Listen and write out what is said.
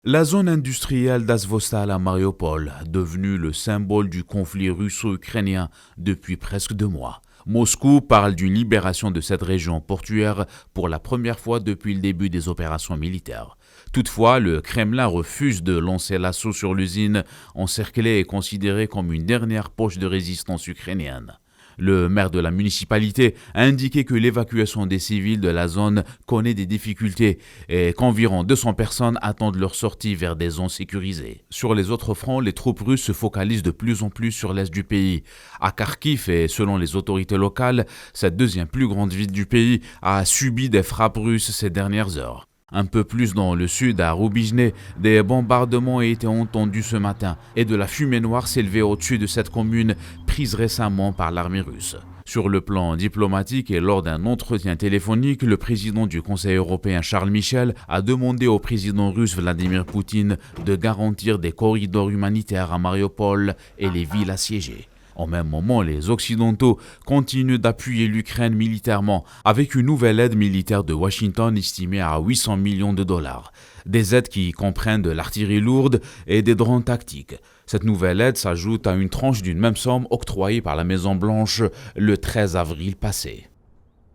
La zone industrielle d'Azovstal à Mariupol, devenue le symbole du conflit russo-ukrainien depuis presque 2 mois. Moscou parle d'une libération de cette région portuaire pour la première fois depuis le début des opérations militaires. Toutefois, le Kremlin refuse de lancer l'assaut sur l'usine, encerclée et considérée comme une dernière poche de résistance ukrainienne. Le maire de la municipalité a indiqué que l'évacuation des civils de la zone connaît des difficultés et qu'environ 200 personnes attendent leur sortie vers des zones sécurisées. Sur les autres fronts, les troupes russes se focalisent de plus en plus sur l'est du pays. À Kharkiv et selon les autorités locales, cette deuxième plus grande ville du pays a subi des frappes russes ces dernières heures. Un peu plus dans le sud, à Rubizhne, des bombardements ont été entendus ce matin et de la fumée noire s'élevait au-dessus de cette commune prise récemment par l'armée russe. Sur le plan diplomatique et lors d'un entretien téléphonique, le président du Conseil européen Charles Michel a demandé au président russe Vladimir Poutine de garantir des corridors humanitaires à Mariupol et les villes assiégées. En même moment, les Occidentaux continuent d'appuyer l'Ukraine militairement avec une nouvelle aide militaire de Washington estimée à 800 millions de dollars. Des aides qui comprennent de l'artillerie lourde et des drones tactiques. Cette nouvelle aide s'ajoute à une tranche d'une même somme octroyée par la Maison-Blanche le 13 avril passé.